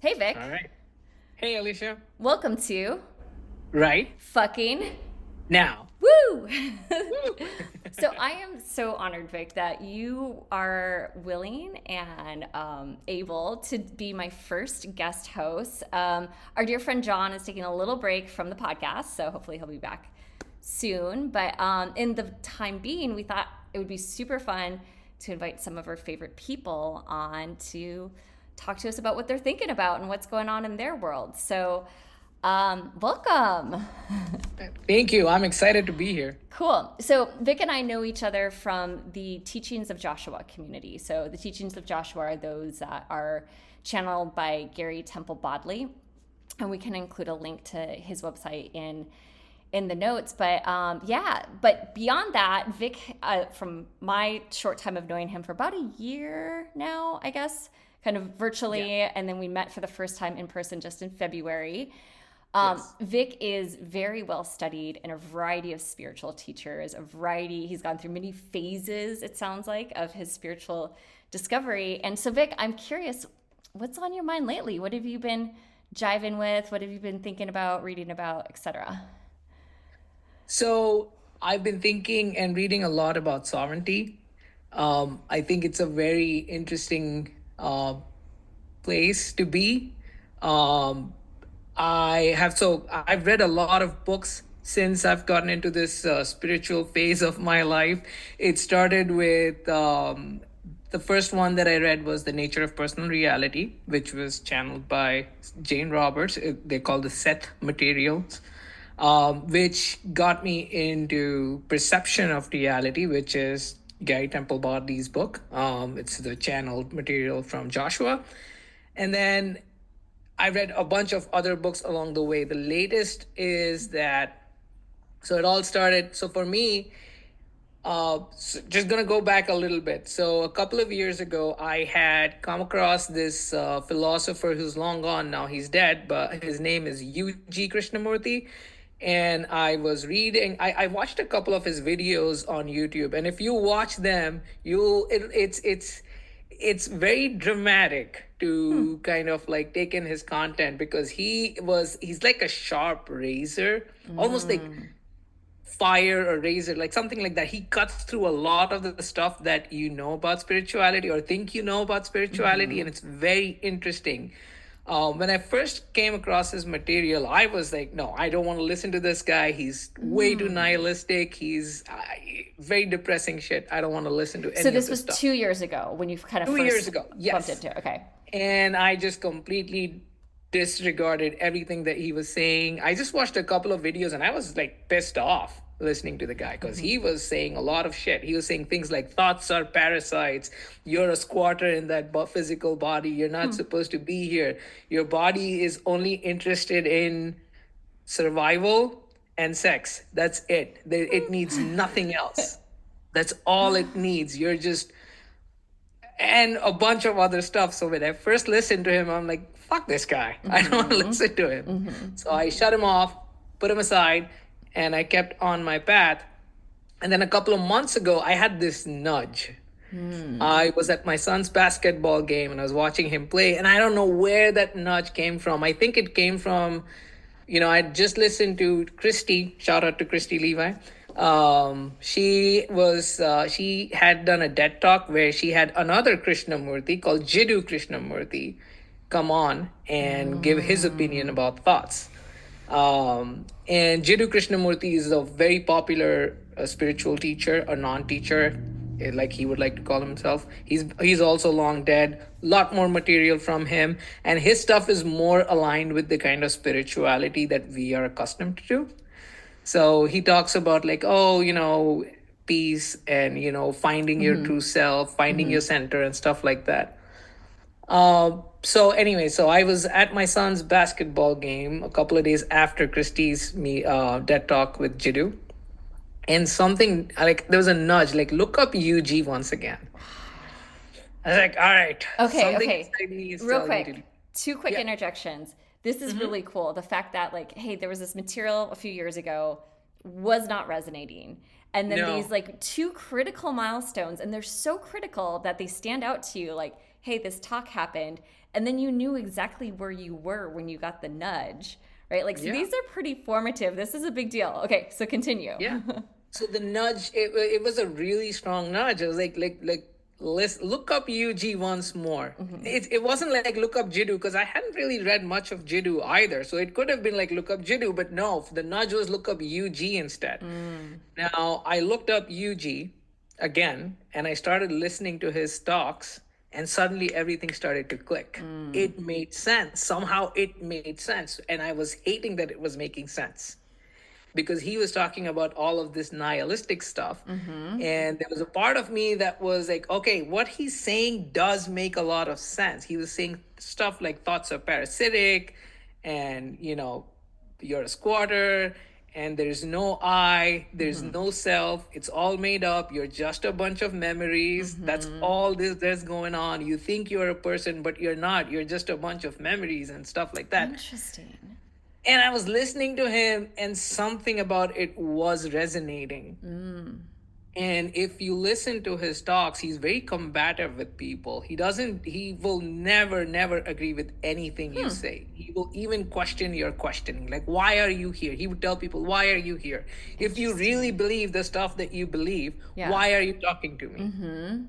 Hey Vic, All right. Hey, Alicia. welcome to Right fucking now. woo. Woo! So I am so honored, Vic, that you are willing and able to be my first guest host. Our dear friend John is taking a little break from the podcast, so hopefully he'll be back soon. But in the time being, we thought it would be super fun to invite some of our favorite people on to talk to us about what they're thinking about and what's going on in their world. So, welcome. Thank you. I'm excited to be here. Cool. So Vic and I know each other from the Teachings of Joshua community. So the Teachings of Joshua are those that are channeled by Gary Temple Bodley, and we can include a link to his website in the notes. But yeah, but beyond that, Vic, from my short time of knowing him for about a year now, I guess, kind of Yeah. virtually, and then we met for the first time in person just in February. Yes. Vic is very well studied in a variety of spiritual teachers, he's gone through many phases, it sounds like, of his spiritual discovery. And so, Vic, I'm curious, what's on your mind lately? What have you been jiving with? What have you been thinking about, reading about, etc.? So I've been thinking and reading a lot about sovereignty. I think it's a very interesting place to be. Um, I've read a lot of books since I've gotten into this spiritual phase of my life. It started with the first one that I read was The Nature of Personal Reality, which was channeled by Jane Roberts. They call the Seth materials, which got me into Perception of Reality, which is Gary Temple Bodley's book. It's the channeled material from Joshua. And then I read a bunch of other books along the way. The latest is that, so it all started. So for me, just gonna go back a little bit. So a couple of years ago, I had come across this philosopher who's long gone now. He's dead, but his name is U.G. Krishnamurti. And I was reading. I watched a couple of his videos on YouTube, and if you watch them, it's very dramatic to kind of like take in his content because he's like a sharp razor, almost like fire or razor, like something like that. He cuts through a lot of the stuff that you know about spirituality or think you know about spirituality, and it's very interesting. When I first came across his material, I was like, no, I don't want to listen to this guy. He's way too nihilistic. He's very depressing shit. I don't want to listen to So any of this this was stuff. 2 years ago when you kind of 2 years first ago, bumped yes. into it. Okay. And I just completely disregarded everything that he was saying. I just watched a couple of videos and I was like pissed off listening to the guy because he was saying a lot of shit. He was saying things like thoughts are parasites. You're a squatter in that physical body. You're not supposed to be here. Your body is only interested in survival and sex. That's it. It needs nothing else. That's all it needs. You're just and a bunch of other stuff. So when I first listened to him, I'm like, fuck this guy. I don't want to listen to him. So I shut him off, put him aside, and I kept on my path. And then a couple of months ago, I had this nudge. I was at my son's basketball game and I was watching him play, and I don't know where that nudge came from. I think it came from, I just listened to Christy. Shout out to Christy Levi. She had done a dead talk where she had another Krishnamurti called Jiddu Krishnamurti come on and give his opinion about thoughts. And Jiddu Krishnamurti is a very popular spiritual teacher, a non-teacher, like he would like to call himself. He's also long dead. A lot more material from him, and his stuff is more aligned with the kind of spirituality that we are accustomed to. So he talks about like, oh, peace and finding your true self, finding your center, and stuff like that. So anyway, so I was at my son's basketball game a couple of days after Christie's me dead talk with Jiddu, and something like there was a nudge, like look up UG once again. I was like, all right, Okay, something okay. inside me is Real telling me to quick, do. two quick Yeah. interjections. This is Mm-hmm. really cool. The fact that, like, hey, there was this material a few years ago was not resonating. And then these, No. like, two critical milestones, and they're so critical that they stand out to you, like, hey, this talk happened. and then you knew exactly where you were when you got the nudge, right? Like, so Yeah. these are pretty formative. This is a big deal. Okay, so continue. Yeah. So the nudge, it was a really strong nudge. It was like let's look up UG once more. It wasn't like look up Jiddu because I hadn't really read much of Jiddu either. So it could have been like look up Jiddu, but no, the nudge was look up UG instead. Now I looked up UG again and I started listening to his talks and suddenly everything started to click. It made sense. Somehow it made sense. And I was hating that it was making sense because he was talking about all of this nihilistic stuff. And there was a part of me that was like, okay, what he's saying does make a lot of sense. He was saying stuff like thoughts are parasitic and, you're a squatter and there's no I, there's no self. It's all made up. You're just a bunch of memories. That's all there's going on. You think you're a person, but you're not. You're just a bunch of memories and stuff like that. Interesting. And I was listening to him, and something about it was resonating. And if you listen to his talks, he's very combative with people. He will never agree with anything you say. He will even question your questioning. Like, why are you here? He would tell people, why are you here? If you really believe the stuff that you believe, why are you talking to me?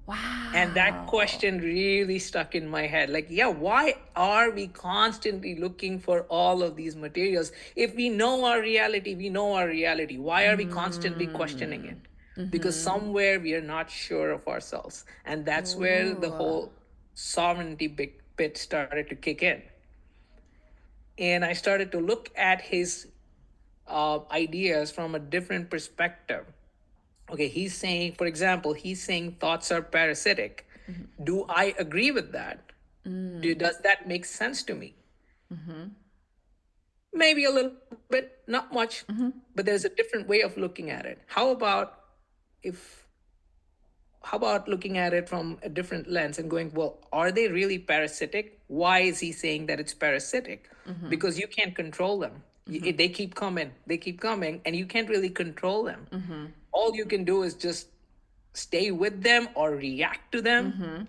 Wow. And that question really stuck in my head. Like, yeah, why are we constantly looking for all of these materials? If we know our reality, we know our reality. Why are we constantly questioning it? Because somewhere we are not sure of ourselves. And that's where the whole sovereignty bit started to kick in. And I started to look at his ideas from a different perspective. Okay, he's saying, for example, thoughts are parasitic. Do I agree with that? Does that make sense to me? Maybe a little bit, not much, but there's a different way of looking at it. How about looking at it from a different lens and going, well, are they really parasitic? Why is he saying that it's parasitic? Because you can't control them. They keep coming, and you can't really control them. All you can do is just stay with them or react to them.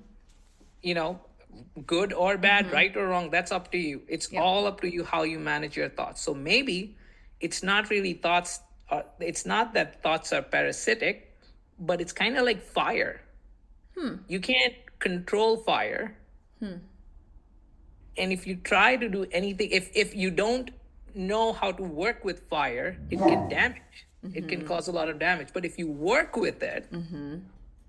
Good or bad, right or wrong, that's up to you. It's all up to you how you manage your thoughts. So maybe it's not really thoughts, it's not that thoughts are parasitic, but it's kind of like fire. You can't control fire. And if you try to do anything, if you don't know how to work with fire, it can damage. It can cause a lot of damage. But if you work with it,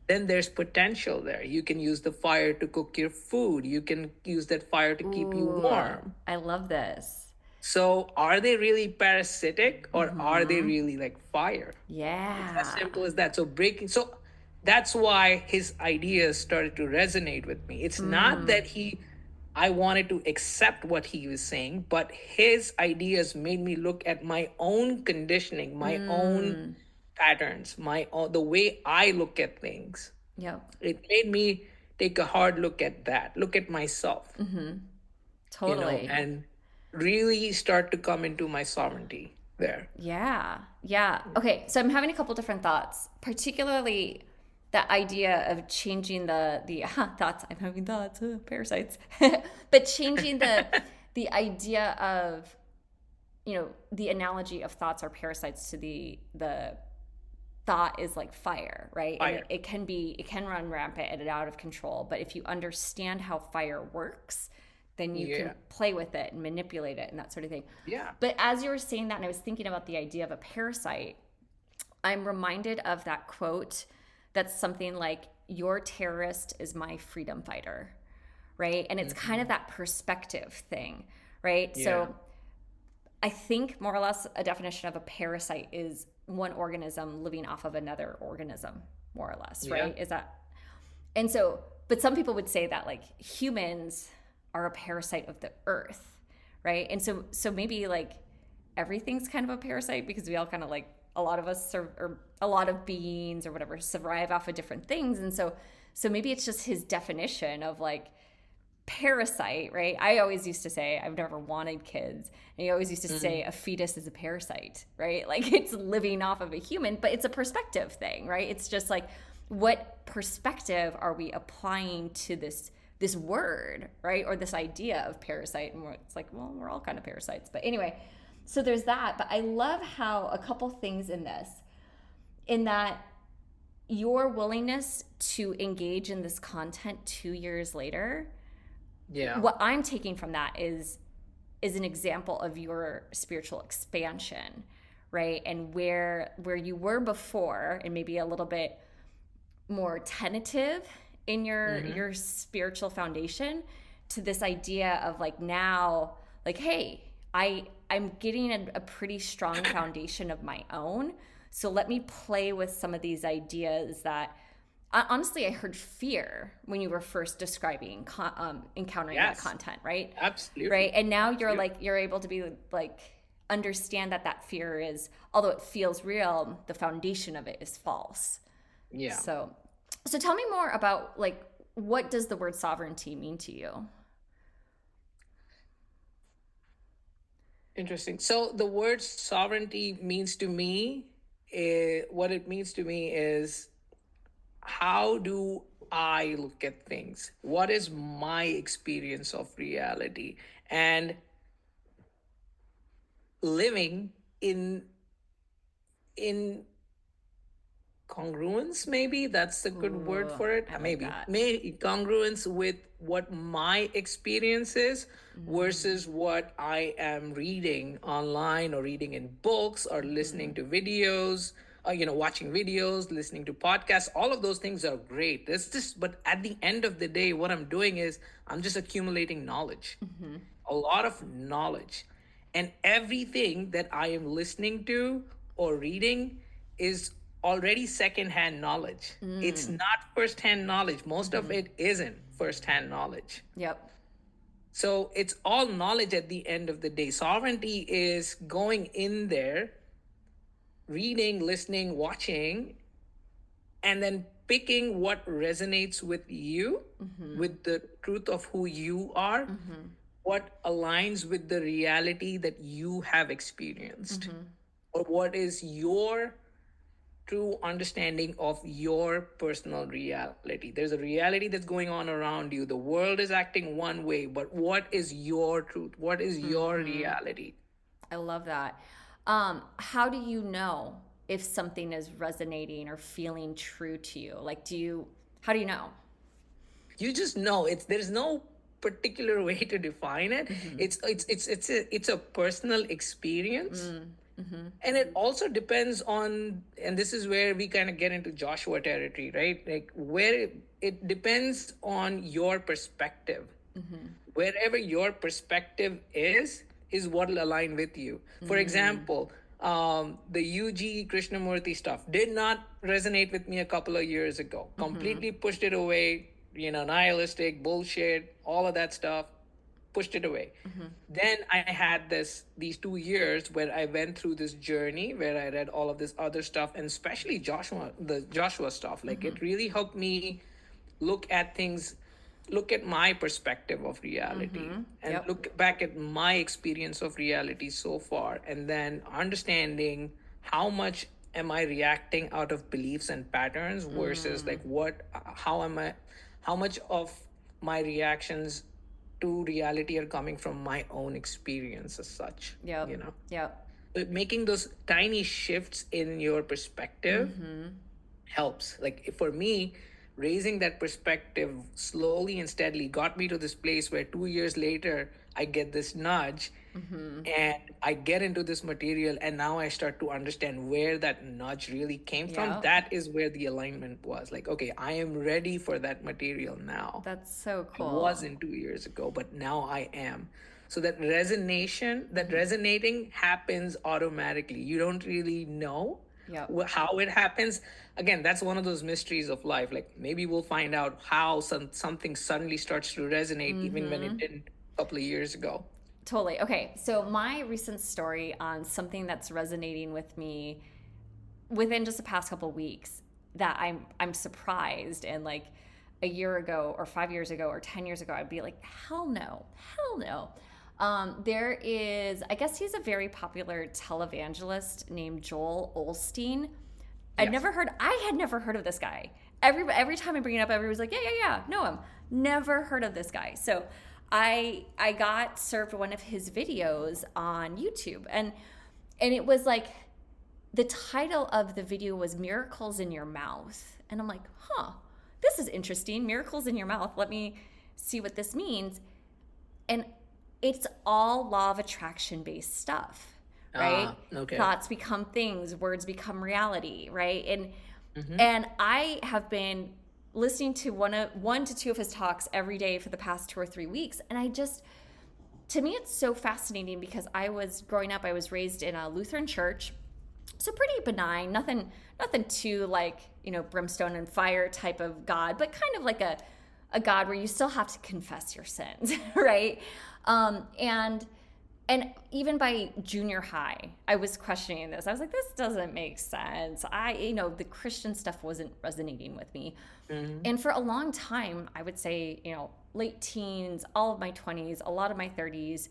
then there's potential there. You can use the fire to cook your food. You can use that fire to keep you warm. I love this. So are they really parasitic or are they really like fire? Yeah. It's as simple as that. So that's why his ideas started to resonate with me. It's not that I wanted to accept what he was saying, but his ideas made me look at my own conditioning, my own patterns, the way I look at things. Yep. It made me take a hard look at that, look at myself, Totally. and really start to come into my sovereignty there. Yeah. Okay, so I'm having a couple different thoughts, particularly the idea of changing the thoughts. I'm having thoughts, parasites, but changing the idea of, the analogy of thoughts are parasites to the thought is like fire, right? Fire. And it can run rampant and out of control. But if you understand how fire works, then you can play with it and manipulate it and that sort of thing. Yeah. But as you were saying that, and I was thinking about the idea of a parasite, I'm reminded of that quote that's something like, your terrorist is my freedom fighter, right? And it's kind of that perspective thing, right? Yeah. So I think more or less a definition of a parasite is one organism living off of another organism, more or less, right? Is that, and so, but some people would say that like humans are a parasite of the earth, right? And so maybe like everything's kind of a parasite because we all kind of like, a lot of us or a lot of beings or whatever survive off of different things. And so maybe it's just his definition of like parasite, right? I always used to say, I've never wanted kids. And he always used to say a fetus is a parasite, right? Like it's living off of a human, but it's a perspective thing, right? It's just like, what perspective are we applying to this this word, right? Or this idea of parasite. And it's like, well, we're all kind of parasites. But anyway, so there's that. But I love how a couple things in this, in that your willingness to engage in this content 2 years later, Yeah. what I'm taking from that is an example of your spiritual expansion, right? And where you were before, and maybe a little bit more tentative in your spiritual foundation, to this idea of like now, like, hey, I'm getting a pretty strong foundation of my own. So let me play with some of these ideas that honestly, I heard fear when you were first describing encountering that Yes. content, right? Absolutely. Right. And now you're Absolutely. like, you're able to be like, understand that fear is, although it feels real, the foundation of it is false. Yeah. So tell me more about like, what does the word sovereignty mean to you? Interesting. So the word sovereignty means to me, what it means to me is, how do I look at things? What is my experience of reality? And living in congruence, maybe that's a good word Ooh, for it. I like Maybe that. congruence with what my experience is versus what I am reading online, or reading in books, or listening to videos, or watching videos, listening to podcasts. All of those things are great. It's just, but at the end of the day, what I'm doing is I'm just accumulating knowledge, a lot of knowledge. And everything that I am listening to or reading is already secondhand knowledge. It's not firsthand knowledge. Most of it isn't firsthand knowledge. Yep. So it's all knowledge at the end of the day. Sovereignty is going in there, reading, listening, watching, and then picking what resonates with you, with the truth of who you are, what aligns with the reality that you have experienced, or what is your true understanding of your personal reality. There's a reality that's going on around you. The world is acting one way, but what is your truth? What is your reality? I love that. How do you know if something is resonating or feeling true to you? Like, how do you know? You just know. There's no particular way to define it. It's a personal experience. And it also depends on, and this is where we kind of get into Joshua territory, right? Like, where it depends on your perspective. Wherever your perspective is what will align with you. For example, the UG Krishnamurti stuff did not resonate with me a couple of years ago. Completely pushed it away, nihilistic, bullshit, all of that stuff. Pushed it away. Then I had these 2 years where I went through this journey where I read all of this other stuff, and especially the Joshua stuff. Like, it really helped me look at things, look at my perspective of reality, and Yep. look back at my experience of reality so far, and then understanding how much am I reacting out of beliefs and patterns versus like how much of my reactions to reality are coming from my own experience as such. Yep. Yep. But making those tiny shifts in your perspective helps. Like, for me, raising that perspective slowly and steadily got me to this place where 2 years later I get this nudge, and I get into this material, and now I start to understand where that nudge really came from. Yep. That is where the alignment was. Like, okay, I am ready for that material now. That's so I cool. wasn't 2 years ago, but now I am. So that resonating happens automatically. You don't really know Yep. how it happens. Again, that's one of those mysteries of life. Like, maybe we'll find out how something suddenly starts to resonate even when it didn't a couple of years ago. Totally. Okay. So my recent story on something that's resonating with me within just the past couple of weeks, that I'm surprised, and like a year ago or 5 years ago or 10 years ago, I'd be like, hell no, hell no. There is, I guess he's a very popular televangelist named Joel Olstein. I Yes. had never heard of this guy. every time I bring it up, everyone's like, yeah, know him. Never heard of this guy. So I got served one of his videos on YouTube, and it was like, the title of the video was Miracles in Your Mouth. And I'm like, this is interesting. Miracles in your mouth. Let me see what this means. And it's all law of attraction based stuff, right? Okay. Thoughts become things, words become reality, right? And I have been listening to one to two of his talks every day for the past 2 or 3 weeks. And to me, it's so fascinating because growing up, I was raised in a Lutheran church. So pretty benign, nothing too like, brimstone and fire type of God, but kind of like a God where you still have to confess your sins, right? And even by junior high, I was questioning this. I was like, this doesn't make sense. The Christian stuff wasn't resonating with me. And for a long time, I would say, late teens, all of my 20s, a lot of my 30s,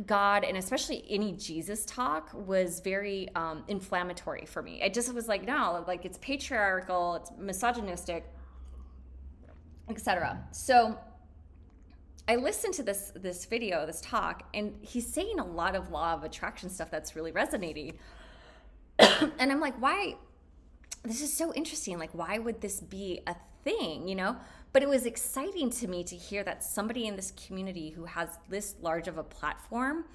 God, and especially any Jesus talk, was very inflammatory for me. I just was like, no, like it's patriarchal, it's misogynistic, etc. So I listened to this video, this talk, and he's saying a lot of law of attraction stuff that's really resonating. And I'm like, why? This is so interesting. Like, why would this be a thing, But it was exciting to me to hear that somebody in this community who has this large of a platform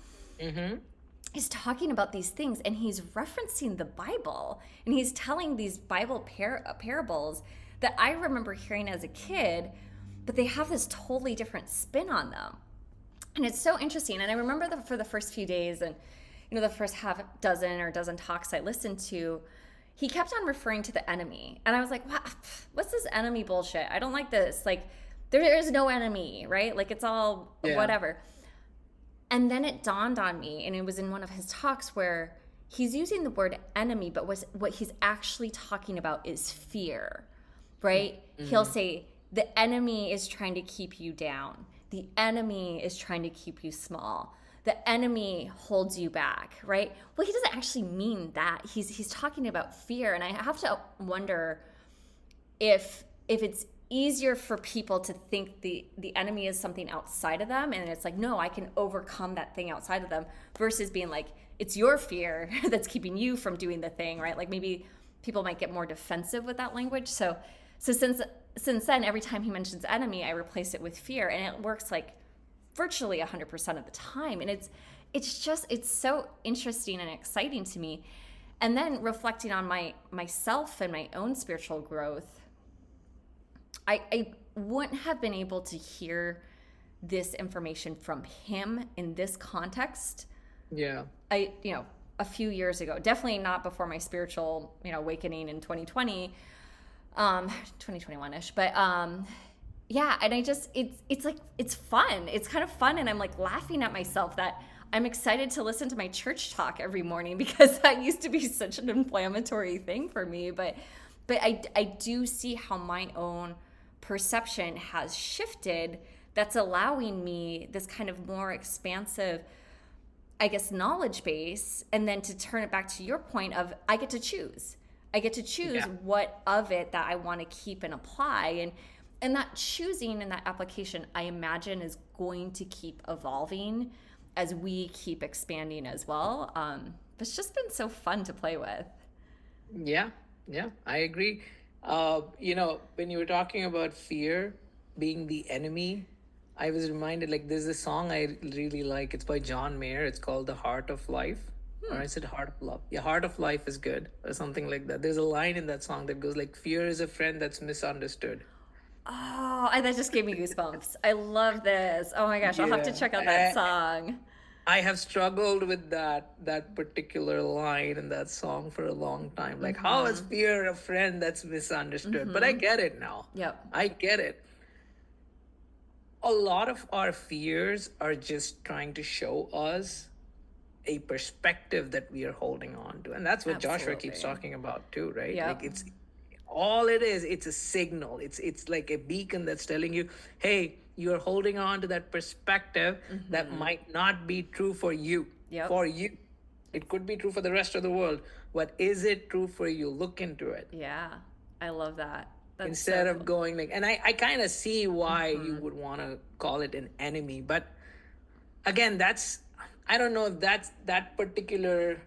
is talking about these things, and he's referencing the Bible, and he's telling these Bible parables that I remember hearing as a kid, but they have this totally different spin on them. And it's so interesting. And I remember for the first few days, and the first half dozen talks I listened to, he kept on referring to the enemy. And I was like, what's this enemy bullshit? I don't like this. Like, there is no enemy, right? Like, it's all whatever. And then it dawned on me, and it was in one of his talks, where he's using the word enemy, but what he's actually talking about is fear, right? He'll say, the enemy is trying to keep you down. The enemy is trying to keep you small. The enemy holds you back, right? Well, he doesn't actually mean that. He's talking about fear. And I have to wonder if it's easier for people to think the enemy is something outside of them, and it's like, no, I can overcome that thing outside of them, versus being like, it's your fear that's keeping you from doing the thing, right? Like, maybe people might get more defensive with that language. So since then, every time he mentions enemy, I replace it with fear, and it works like virtually 100% of the time. And it's so interesting and exciting to me. And then reflecting on myself and my own spiritual growth, I wouldn't have been able to hear this information from him in this context. Yeah. A few years ago, definitely not before my spiritual, awakening in 2020, 2021-ish, but yeah, and it's like, it's fun. It's kind of fun, and I'm like laughing at myself that I'm excited to listen to my church talk every morning, because that used to be such an inflammatory thing for me. But I do see how my own perception has shifted, that's allowing me this kind of more expansive, I guess, knowledge base, and then to turn it back to your point of, I get to choose what of it that I want to keep and apply. And that choosing and that application, I imagine, is going to keep evolving as we keep expanding as well. It's just been so fun to play with. Yeah, I agree. When you were talking about fear being the enemy, I was reminded, like, there's a song I really like. It's by John Mayer. It's called The Heart of Life. Or I said Heart of Love. Yeah, Heart of Life is good, or something like that. There's a line in that song that goes like, fear is a friend that's misunderstood. Oh, that just gave me goosebumps. I love this. Oh my gosh, I'll have to check out that song. I have struggled with that particular line in that song for a long time. Like, how is fear a friend that's misunderstood? But I get it now. Yep. I get it. A lot of our fears are just trying to show us a perspective that we are holding on to. And that's what Joshua keeps talking about too, right? Yep. Like, it's all it is. It's a signal. It's like a beacon that's telling you, hey, you're holding on to that perspective that might not be true for you. Yep. For you. It could be true for the rest of the world. But is it true for you? Look into it. Yeah. I love that. That's instead so of cool. going like, and I kind of see why you would want to call it an enemy, but again, that's, I don't know if that's that particular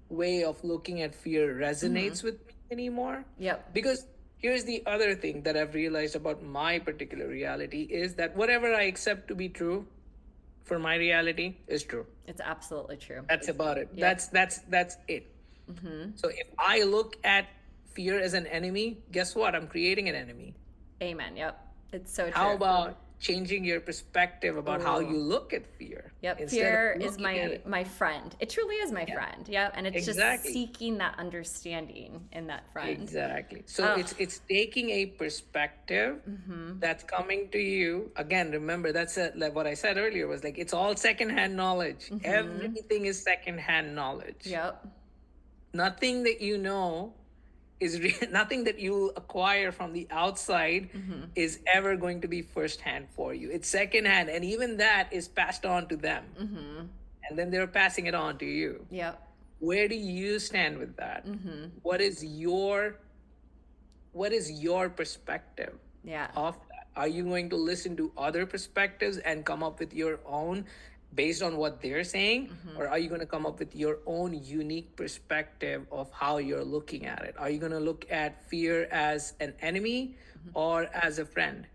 way of looking at fear resonates with me anymore. Yep. Because here's the other thing that I've realized about my particular reality is that whatever I accept to be true for my reality is true. It's absolutely true. That's about it. Yep. That's it. So if I look at fear as an enemy, guess what? I'm creating an enemy. Amen. Yep. It's so How true. about changing your perspective about how you look at fear? Yep. Instead Fear of is looking at my it. my friend. It truly is my friend. Yep. And it's Exactly. just seeking that understanding in that friend. Exactly. So it's taking a perspective that's coming to you. Again, remember that's like what I said earlier was like it's all secondhand knowledge. Everything is secondhand knowledge. Yep. Nothing that you know is nothing that you acquire from the outside is ever going to be firsthand for you. It's secondhand, and even that is passed on to them, and then they're passing it on to you. Yep. Where do you stand with that? What is your perspective Yeah. of that? Are you going to listen to other perspectives and come up with your own based on what they're saying? Or are you going to come up with your own unique perspective of how you're looking at it? Are you going to look at fear as an enemy or as a friend?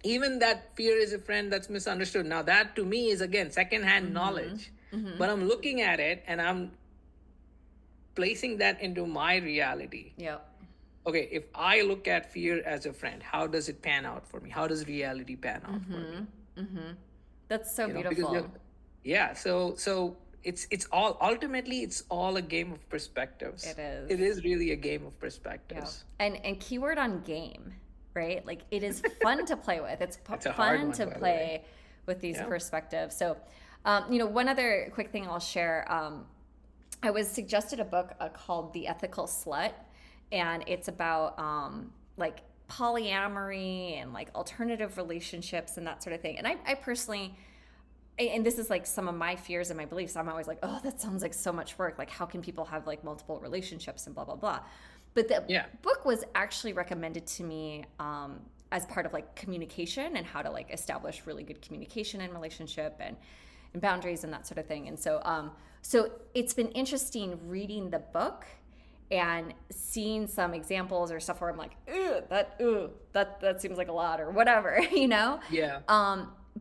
Even that fear is a friend, that's misunderstood. Now that to me is again secondhand knowledge, but I'm looking at it and I'm placing that into my reality. Yep. Okay, if I look at fear as a friend, how does it pan out for me? How does reality pan out for me? That's so Because beautiful. yeah, so it's all ultimately it's all a game of perspectives. It is. It is really a game of Yeah. perspectives. And keyword on game, right? Like it is fun to play with. It's It's a hard fun one, to by the play way. with these Yeah. perspectives. So, one other quick thing I'll share. I was suggested a book called The Ethical Slut, and it's about like polyamory and like alternative relationships and that sort of thing. And I personally, and this is like some of my fears and my beliefs. I'm always like, oh, that sounds like so much work. Like, how can people have like multiple relationships and blah, blah, blah. But the Yeah. book was actually recommended to me as part of like communication and how to like establish really good communication and relationship and boundaries and that sort of thing. And so it's been interesting reading the book and seeing some examples or stuff where I'm like, that seems like a lot or whatever, you know? Yeah.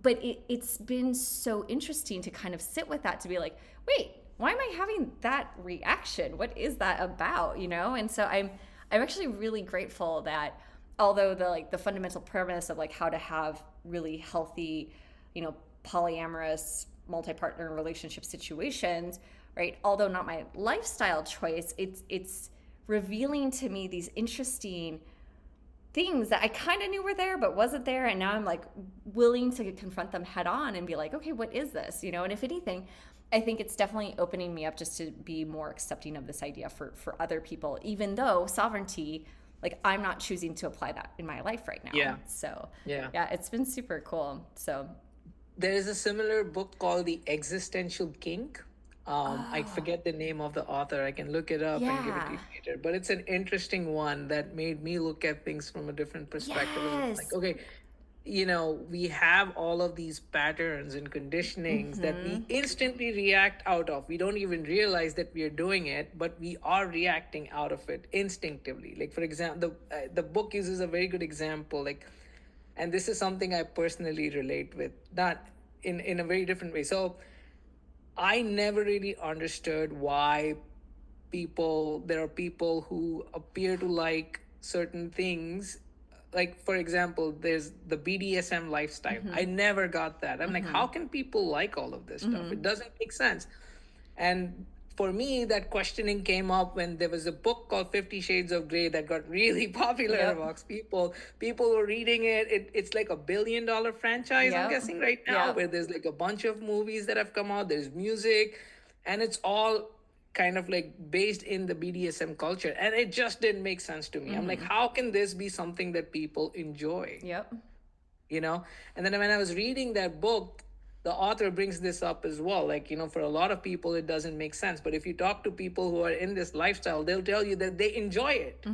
But it's been so interesting to kind of sit with that, to be like, wait, why am I having that reaction? What is that about, you know? And so I'm actually really grateful that although the fundamental premise of like how to have really healthy, polyamorous multi-partner relationship situations, right? Although not my lifestyle choice, it's revealing to me these interesting things that I kind of knew were there but wasn't there, and now I'm like willing to confront them head on and be like, okay, what is this, and if anything, I think it's definitely opening me up just to be more accepting of this idea for other people, even though sovereignty, like, I'm not choosing to apply that in my life right now. Yeah. So Yeah. it's been super cool. So There is a similar book called The Existential Kink. I forget the name of the author. I can look it up and give it to you Yeah. later. But it's an interesting one that made me look at things from a different perspective. Yes. Like, okay, we have all of these patterns and conditionings that we instantly react out of. We don't even realize that we are doing it, but we are reacting out of it instinctively. Like, for example, the book uses a very good example. Like, and this is something I personally relate with, not in a very different way. So I never really understood why there are people who appear to like certain things. Like, for example, there's the BDSM lifestyle. I never got that. I'm like, how can people like all of this stuff? It doesn't make sense. And for me, that questioning came up when there was a book called 50 Shades of Grey that got really popular Yep. amongst people. People were reading it. It's like $1 billion franchise, I'm Yep. guessing, right now, Yep. where there's like a bunch of movies that have come out. There's music, and it's all kind of like based in the BDSM culture. And it just didn't make sense to me. I'm like, how can this be something that people enjoy? Yep. And then when I was reading that book, the author brings this up as well. Like, for a lot of people, it doesn't make sense. But if you talk to people who are in this lifestyle, they'll tell you that they enjoy it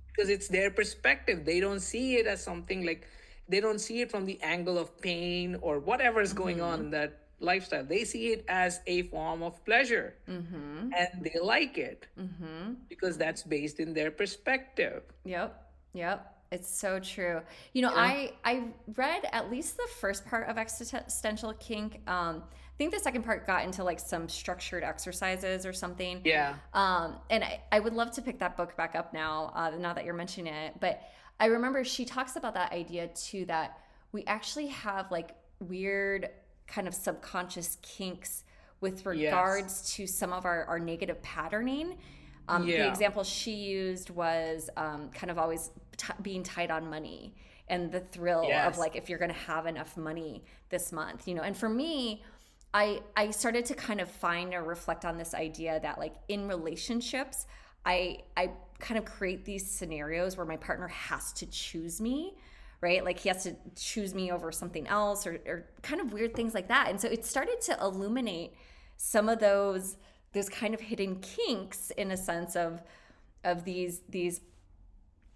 because it's their perspective. They don't see it as something like, they don't see it from the angle of pain or whatever is going on in that lifestyle. They see it as a form of pleasure and they like it because that's based in their perspective. Yep. Yep. It's so true. Yeah. I read at least the first part of existential kink. I think the second part got into like some structured exercises or something. Yeah. And I would love to pick that book back up now that you're mentioning it. But I remember she talks about that idea too, that we actually have like weird kind of subconscious kinks with regards to some of our negative patterning. The example she used was kind of always being tight on money and the thrill of like, if you're going to have enough money this month, and for me, I started to kind of find or reflect on this idea that like in relationships, I kind of create these scenarios where my partner has to choose me, right? Like he has to choose me over something else or kind of weird things like that. And so it started to illuminate some of those kind of hidden kinks in a sense of these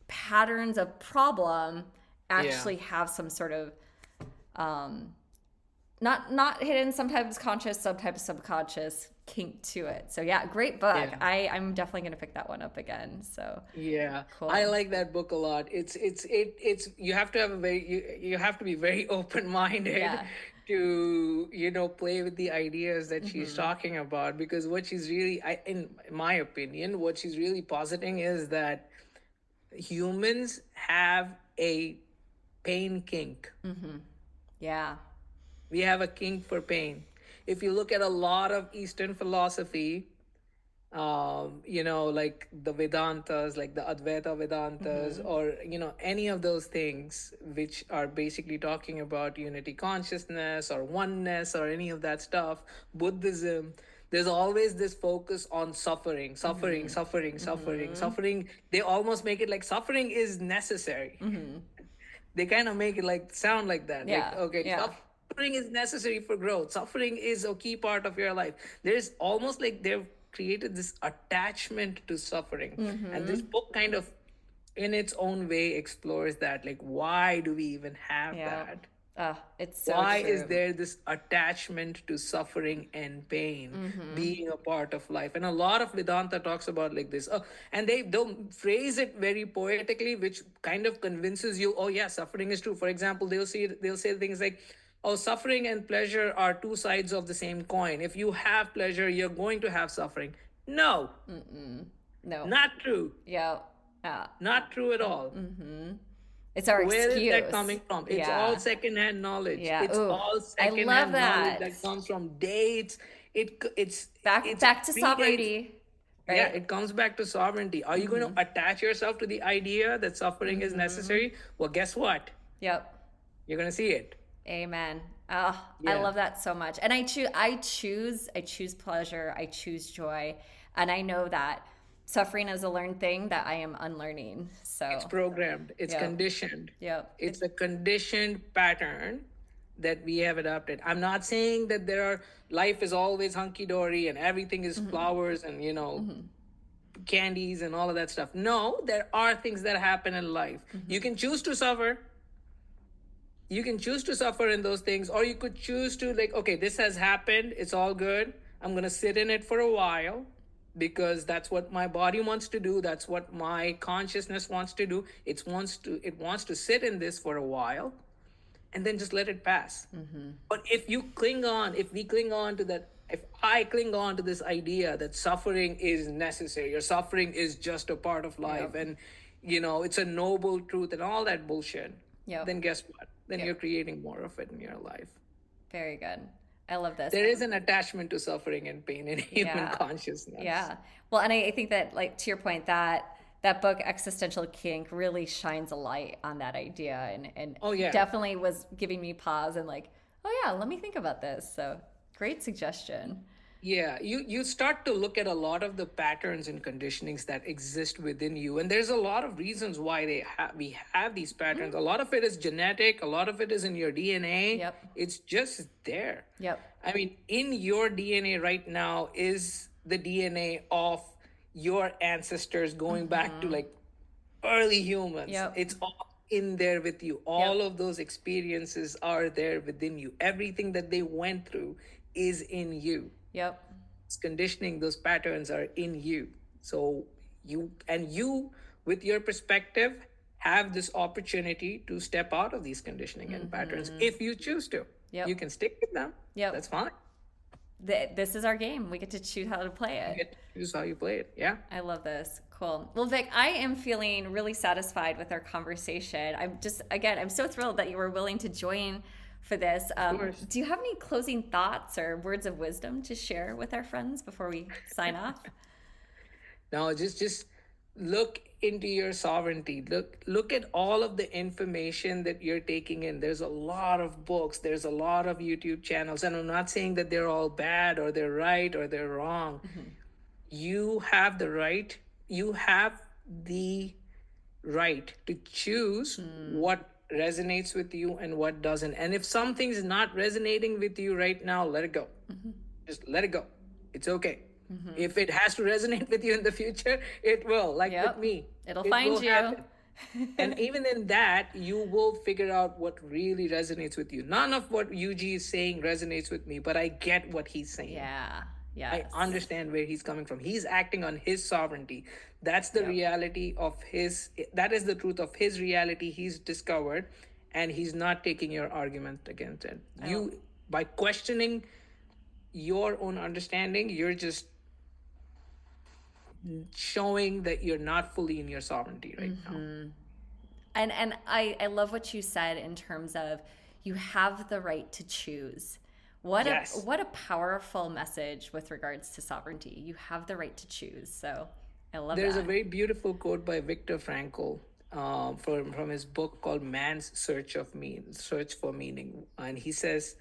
patterns of problem actually have some sort of not hidden, sometimes conscious, sometimes subconscious kink to it. So yeah, great book. I'm definitely gonna pick that one up again. So cool. I like that book a lot. It's you have to have you have to be very open-minded to play with the ideas that she's talking about, because what she's really, in my opinion, what she's really positing is that humans have a pain kink. Yeah. We have a kink for pain. If you look at a lot of Eastern philosophy, like the Vedantas, like the Advaita Vedantas, or, any of those things which are basically talking about unity consciousness or oneness or any of that stuff, Buddhism, there's always this focus on suffering. They almost make it like suffering is necessary. They kind of make it like sound like that. Like, okay, suffering is necessary for growth. Suffering is a key part of your life. There's almost like they've created this attachment to suffering. And this book kind of, in its own way, explores that. Like, why do we even have that? It's so why true. is there this attachment to suffering and pain being a part of life? And a lot of Vedanta talks about like this. And they don't phrase it very poetically, which kind of convinces you, oh yeah, suffering is true. For example, they'll say things like, oh, suffering and pleasure are two sides of the same coin. If you have pleasure, you're going to have suffering. No. No. Not true. Yeah. Not true at all. It's our Where excuse. is that coming from? It's all secondhand knowledge. Yeah. It's all secondhand knowledge that comes from dates. It's back to sovereignty. Right? Yeah, it comes back to sovereignty. Are you going to attach yourself to the idea that suffering is necessary? Well, guess what? Yep. You're going to see it. Amen. Oh, I love that so much. And I choose pleasure. I choose joy. And I know that suffering is a learned thing that I am unlearning. So it's programmed. It's conditioned. Yep. It's a conditioned pattern that we have adopted. I'm not saying that life is always hunky-dory and everything is flowers and, candies and all of that stuff. No, there are things that happen in life. You can choose to suffer. You can choose to suffer in those things, or you could choose to like, okay, this has happened. It's all good. I'm going to sit in it for a while because that's what my body wants to do. That's what my consciousness wants to do. It wants to sit in this for a while and then just let it pass. But if we cling on to that, if I cling on to this idea that suffering is necessary or suffering is just a part of life and, it's a noble truth and all that bullshit, then guess what? Then you're creating more of it in your life. Very good. I love this. There is an attachment to suffering and pain in human consciousness. Yeah. Well, and I think that, like, to your point, that book, Existential Kink, really shines a light on that idea and definitely was giving me pause and like, oh yeah, let me think about this. So great suggestion. Yeah, you start to look at a lot of the patterns and conditionings that exist within you, and there's a lot of reasons why we have these patterns. A lot of it is genetic, a lot of it is in your DNA. Yep. It's just there. Yep. I mean, in your DNA right now is the DNA of your ancestors going back to like early humans. Yep. It's all in there with you. Yep. All of those experiences are there within you. Everything that they went through is in you. Yep. It's conditioning, those patterns are in you. So you with your perspective have this opportunity to step out of these conditioning and patterns if you choose to. Yep. You can stick with them. Yep. That's fine. This is our game. We get to choose how to play You it. get to choose how you play it. Yeah. I love this. Cool. Well, Vic, I am feeling really satisfied with our conversation. I'm so thrilled that you were willing to join for this. course. Do you have any closing thoughts or words of wisdom to share with our friends before we sign off? No, just look into your sovereignty. Look at all of the information that you're taking in. There's a lot of books, there's a lot of YouTube channels, and I'm not saying that they're all bad or they're right or they're wrong. You have the right, you have the right to choose what resonates with you and what doesn't. And if something's not resonating with you right now, let it go. Just let it go. It's okay. If it has to resonate with you in the future, it will. Like Yep. with me, It'll it find will you. happen. And even in that, you will figure out what really resonates with you. None of what UG is saying resonates with me, but I get what he's saying. Yeah. I Yes. understand where he's coming from. He's acting on his sovereignty. That's the reality of that is the truth of his reality he's discovered, and he's not taking your argument against it. By questioning your own understanding, you're just showing that you're not fully in your sovereignty right now. And I love what you said in terms of you have the right to choose. Yes. What a powerful message with regards to sovereignty. You have the right to choose. So I love There's a that. very beautiful quote by Viktor Frankl from his book called Man's Search for Meaning. And he says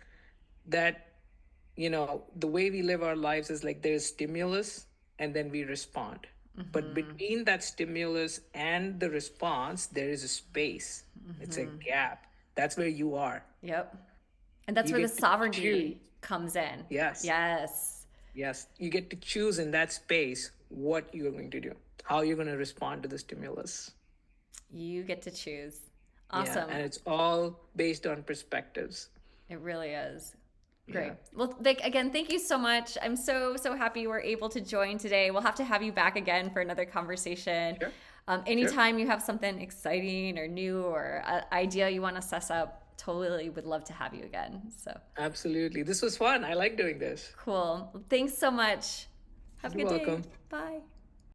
that, the way we live our lives is like there's stimulus and then we respond. But between that stimulus and the response, there is a space. It's a gap. That's where you are. Yep. And that's You where the get to sovereignty comes in. Yes. Yes. Yes. You get to choose in that space what you're going to do, how you're going to respond to the stimulus. You get to choose. Yeah, Awesome. and it's all based on perspectives. It really is. Great. Yeah. Well, Vic, again, thank you so much. I'm so happy you were able to join today. We'll have to have you back again for another conversation. Sure. Anytime you have something exciting or new or an idea you want to suss up, totally would love to have you again. So Absolutely. This was fun. I like doing this. cool. Thanks so much. Have a You're good day. welcome. Bye.